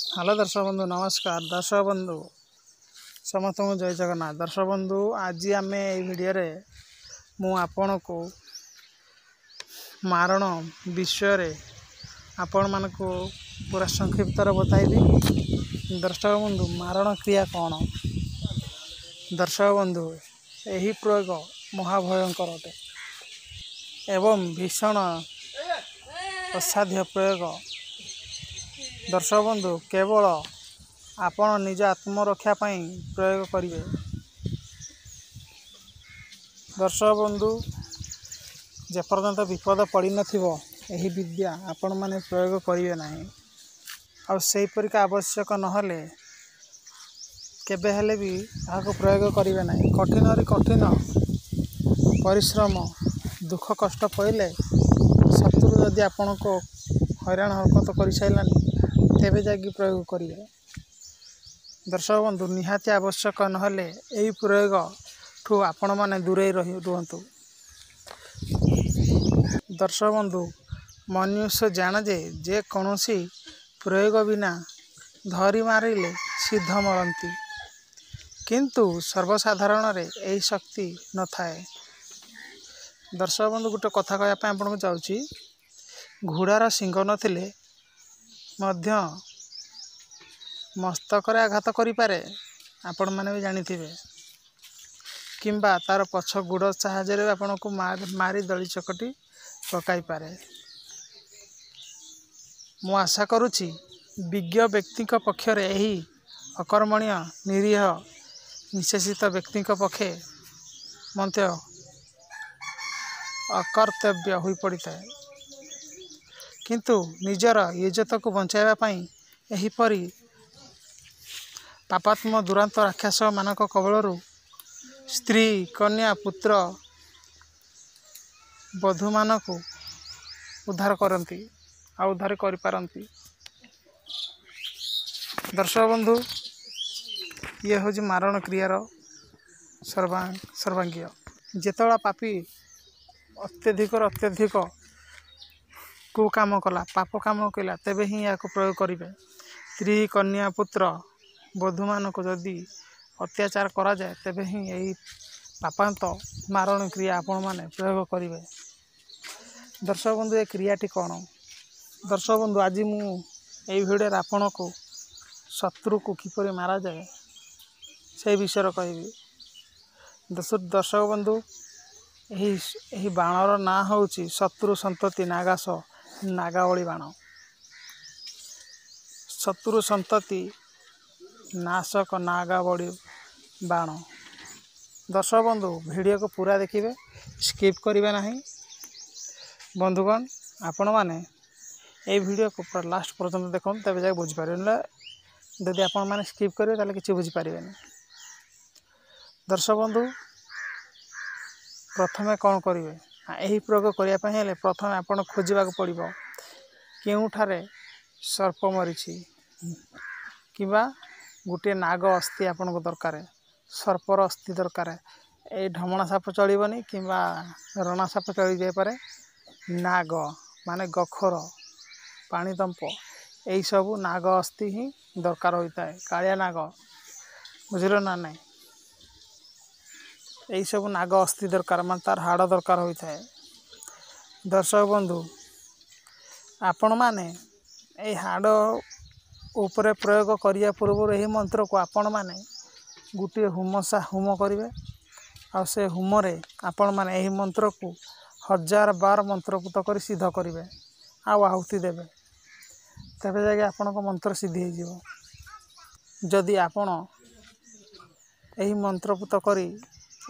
Hello दर्शक बंधु नमस्कार। दर्शक बंधु समस्त जय जगन्नाथ। दर्शक बंधु आज आम भिडियो मु आपण को मारण विषय आपण मान को पूरा संक्षिप्त बताइबी। दर्शक बंधु मारण क्रिया कौन? दर्शक बंधु यही प्रयोग महाभयंकर अटे एवं भीषण असाध्य प्रयोग। दर्शक बंधु केवल आपण निज आत्मरक्षा पाई प्रयोग करिवे। दर्शक बंधु जेपर्यंत विपद पड़ी नथिबो एही विद्या आपण माने प्रयोग करिवे नाही। और सेही परिका आवश्यक नहले केबे हेले भी आको प्रयोग करिवे नाही। कठिन रे कठिन परिश्रम दुख कष्ट पइले शत्रु यदि आपण को हैरान हरकत कर साइलानी तेबे जागी प्रयोग करिवे। दर्शक बंधु निहाती आवश्यक नहले यही प्रयोग ठू आपण माने दूरे रुहंतु। दर्शक बंधु मनुष्य जान जे कौनसी प्रयोग बिना धरी मारिले सिद्ध मरती, किंतु सर्वसाधारण रे यही शक्ति न थाए। दर्शक बंधु गोटे कथा कहया आपन को चाहूची, घोड़ार सिंह नथिले मध्य मस्तक आघात करि पारे आपण माने भी जानी थिबे, किंबा तार पछ गुड़ साहाय्य आपण को मारी दली चकटी पकाई पारे। मु आशा करुछि विज्ञ व्यक्ति पक्षरे यही अकर्मणीय निरीह निशेषित व्यक्ति पक्षे मध्य अकर्तव्य होई पड़ता है, किंतु निजर इज्जत को बचाइबा पई एही परी पापात्म दुरांत राक्षस मानक कबलरू स्त्री कन्या पुत्र बधू मानक उद्धार करती आ उद्धार करि पारंती। दर्शक बंधु ये हूँ मारण क्रियार सर्वांगीय। जेतला पापी अत्यधिक कु काम कला पाप काम कला तेबे ही या प्रयोग करेंगे। स्त्री कन्या पुत्र बधू मान को जदि अत्याचार करा जाए तेबे ही यही पापांत मारण क्रिया आपण माने प्रयोग करेंगे। दर्शक बंधु ये क्रियाटी कौन? दर्शक बंधु आज मु यही भिडियो आपण को शत्रु को किपरि मारा जाए से विषय कहबी। दर्शक बंधु यही बाणर ना हूँ शत्रु संतति नागास नागावली बाण। शत्रु संतति नाशक नागावली बाण। दर्शक बंधु वीडियो को पूरा देखिए, स्किप करिवे नहीं। बंधुगण आपण माने ये वीडियो को पूरा लास्ट पर्यंत देखो तबे जाके बुझी पारे। यदि आपण माने स्किप करेंगे ताले किछि बुझी पारिबेनी। दर्शक बंधु प्रथमे कौन करेंगे? यही प्रयोग करने प्रथम आपड़ खोजा पड़ो केउठारे सर्प मरीची किंबा गोटे नाग अस्थि आपन को दरकार, सर्पर अस्थि दरकार। ये ढमणा साप चलबनी किंबा रणा साप चली जापे। नाग माने गखर पाणीतंप यही सब नाग अस्थि ही दरकार होता है। कालिया नाग बुझल ना नहीं, यही सब नाग अस्थि दरकार मान तार हाड़ दरकार होता है। दर्शक बंधु आपण माने ये हाड़ उपरे प्रयोग करिया पूर्व यही मंत्र को आपण माने गोटे होम करेंगे। आ से होमरे आपण माने यही मंत्र को 1000 बार मंत्रपुत कर सिद्ध करेंगे आहुति देवे, तेरे जाके आपण को मंत्र सिद्धि हो। जदि आपण यही मंत्रपुत करी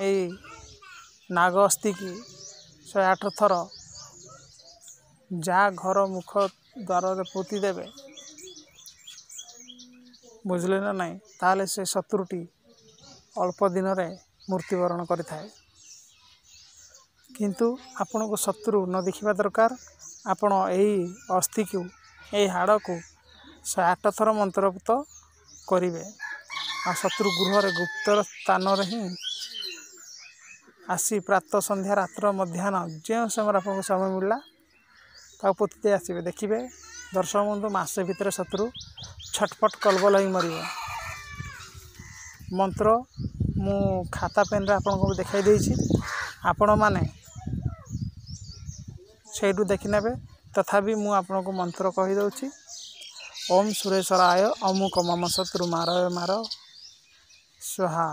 यही नाग अस्थि की 108 थर जा घर मुख द्वार पोती देवे, बुझले ना नहीं, ताले से शत्रुटी अल्प दिन रे मृत्युवरण करिथाए। किंतु आपण को शत्रु न देखिबा दरकार। आपण यही अस्थि को यही हाड़ को 108 थर मंत्रपुत करिवे आ शत्रु गृह रे गुप्त स्थान रे ही आसी प्रातः संध्या रात्र मध्याह्न जो समय आपको समय मिलला पोती आसवे। देखिए दर्शक बंधु मासे भितर शत्रु छटपट कलबल ही मर मंत्र मु खाता पेन रे आपको देखाई देछि आपण माने सेठू देखि नेबे तथापि मु आपको मंत्र कहि दउछि ओम सुरेश्वराय अमुक मम शत्रु मारय मार स्वाहा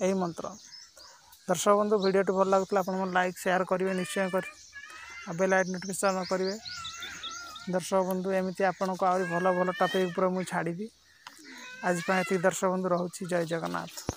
यही मंत्र। दर्शक बंधु वीडियो भल लगुला आप लाइक शेयर करेंगे निश्चय कर बेल आइकन नोटिफिकेशन करेंगे। दर्शक बंधु एमती आपन को आहरी भल भल टॉपिक पर मुझे छाड़ी आज दर्शक बंधु रोची जय जगन्नाथ।